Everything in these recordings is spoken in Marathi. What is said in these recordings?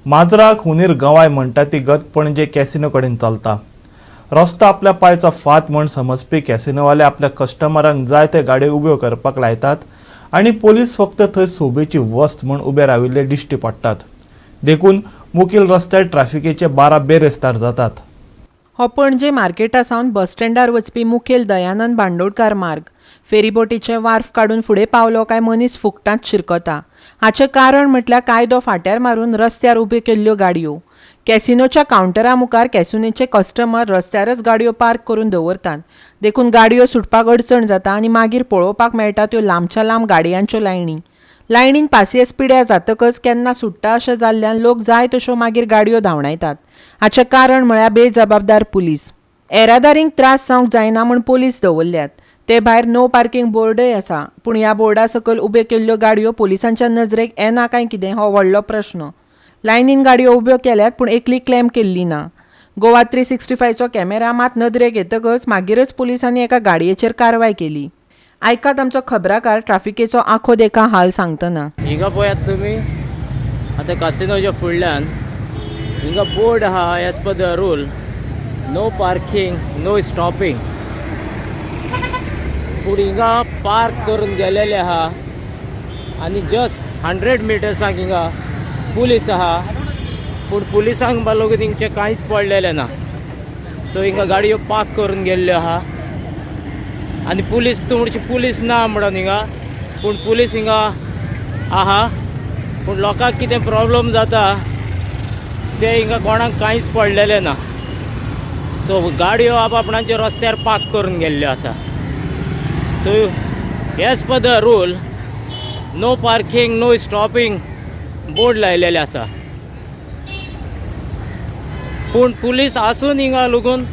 माजराक हुनीर गवाय म्हणटा ती गत पणजे कॅसिनो कडेन चलता. रस्तो आपल्या पायचा फात म्हण समजपी कॅसिनोवाले आपल्या कस्टमरांक जाय ते गाडयो उब्यो करपाक लायतात आनी पोलीस फक्त थंय सोबेची वस्त म्हण उबे राविल्ले दिश्टी पडटात. देखून मुखेल रस्त्यार ट्रॅफिकेचे 12 बेरेस्तार जातात. हो पणजे मार्केटा सावन बस स्टँडार वचपी मुखेल दयानंद बांदोडकार मार्ग. फेरीबोटीचे वार्फ काडून फुडें पावलो काय मनीस फुकटांत शिरकता. हाचें कारण म्हटल्यार कायदो फाट्यार मारून रस्त्यार उब्यो केल्ल्यो गाडयो. कॅसिनोच्या कावंटरा मुखार कॅसिनोचे कस्टमर रस्त्यारच गाडयो पार्क करून दवरतात. देखून गाडयो सुटपाक अडचण जाता आनी मागीर पळोवपाक मेळटा त्यो लांबच्या लांब गाडयांच्यो लायनीन पासियेंस पिड्यार जातकच केन्ना सुट्टा अशें जाल्ल्यान लोक जाय तश्यो मागीर गाडयो धांवडायतात. हाचें कारण म्हळ्यार बेजबाबदार पुलीस. येरादारींक त्रास जावंक जायना म्हूण पुलीस दवरल्यात. ते भायर नो पार्किंग बोर्डय आसा, पूण ह्या बोर्डा सकयल उब्यो केल्ल्यो गाडयो पुलिसांच्या नजरेक येना काय कितें हो व्हडलो प्रश्न. लायनीन गाडयो उब्यो केल्यात पूण एकली क्लेम केल्ली ना. गोवा 365चो कॅमेरा मात नदरेक येतकच मागीरच पुलिसांनी एका गाडयेचेर कारवाय केली. आयकात आमचो खबराकार ट्रॅफिकेचो आखो देका हाल सांगतना. हिंगा पळयात तुमी आतां कासिनोच्या फुडल्यान हिंगा बोर्ड आहा as per the rule no parking no stopping. पूण हिंगा पार्क करून गेलेले आहा आनी जस्ट 100 मिटर्सांक हिंगा पुलीस आहा. पूण पुलिसांक बालोगून हिंगचे कांयच पडलेलें ना. सो हिंगा गाडयो पार्क करून गेल्ल्यो आहा आनी पुलीस तुमची पुलीस ना म्हणून हिंगा, पूण पुलीस हिंगा आहा. पूण लोकांक कितें प्रॉब्लम जाता ते हिंगा कोणाक कांयच पडलेलें ना. सो गाडयो आपणाचे रस्त्यार पार्क करून गेल्ल्यो आसा. So as per the rule no parking no stopping board लायलेले आसा. पूण पुलीस आसून हिंगा लागून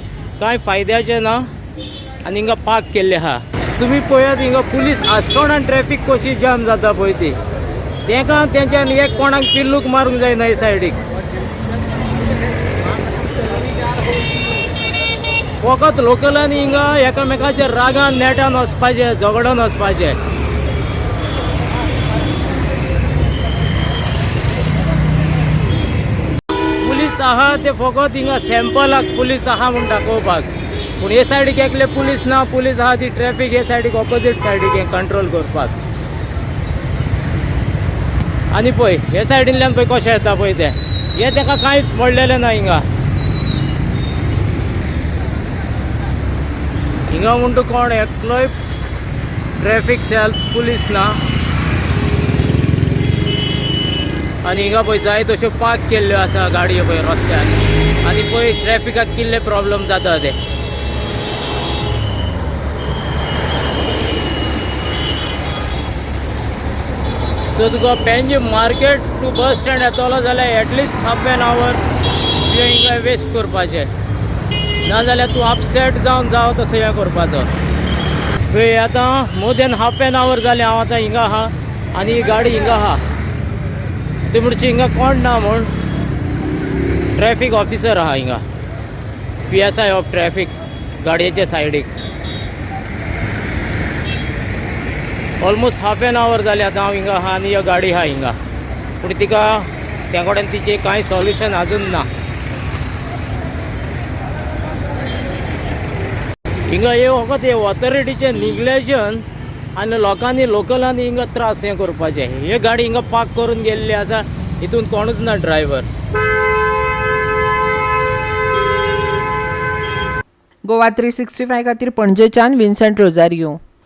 कांय फायद्याचें ना आनी हिंगा पार्क केल्ले आहा. तुमी पळयात हिंगा पुलीस आसतोना ट्रॅफिक कशी जाम जाता पळय ती, तेका तेंच्यान एक कोणाक पिल्लूक मारूंक जायना हे सायडीक. फकत लोकलांनी हिंगा एकामेकाचेर रागान नेटान वचपाचें, झगडोन वचपाचें. पुलीस आहा ते फकत हिंगा सॅम्पलाक पुलीस आहा म्हूण दाखोवपाक. पूण हे सायडीक एकले पुलीस ना. पुलीस आहा ती ट्रॅफिक हे सायडीक ऑपोजीट सायडीक हे कंट्रोल करपाक. आनी पळय हे सायडींतल्यान पळय कशें येता पळय ते, हे तेका कांयच पडलेलें ना हिंगा. हिंगा म्हणटा कोण एकलोय ट्रॅफिक सेल्स पुलीस ना. आनी हिंगा पळय जाय तश्यो पार्क केल्ल्यो आसा गाडयो पळय रस्त्यार. आनी पळय ट्रॅफिकाक कितले प्रॉब्लेम जाता ते. सो तुका पेंजे मार्केट टू बस स्टँड येतलो जाल्यार एटलिस्ट हाफ एन आवर तुवें हिंगा वेस्ट करपाचें. नाजाल्यार तूं अपसेट जावन जावं तसो हें करपाचो. पळय आतां more than half an hour जालें हांव आतां हिंगा आहा आनी ही गाडी हिंगा आहा. ती म्हणची हिंगा कोण ना म्हूण ट्रॅफिक ऑफिसर आहा हिंगा, PSI ऑफ ट्रॅफिक गाडयेचे सायडीक. ऑलमोस्ट हाफ एन आवर जालें आतां हांव हिंगा आहा आनी ही गाडी आहा हिंगा. पूण तिका त्या कडेन तिचें कांय सॉल्युशन आजून ना. हिंगा हे फकत हे ऑथॉरिटीचें निग्लेजन आनी लोकलांनी हिंगा त्रास हें करपाचें. हे गाडी हिंगा पार्क करून गेल्ली आसा, हितून कोणूच ना ड्रायव्हर. गोवा 365 खातीर पणजेच्यान विन्सेंट रोजारियो.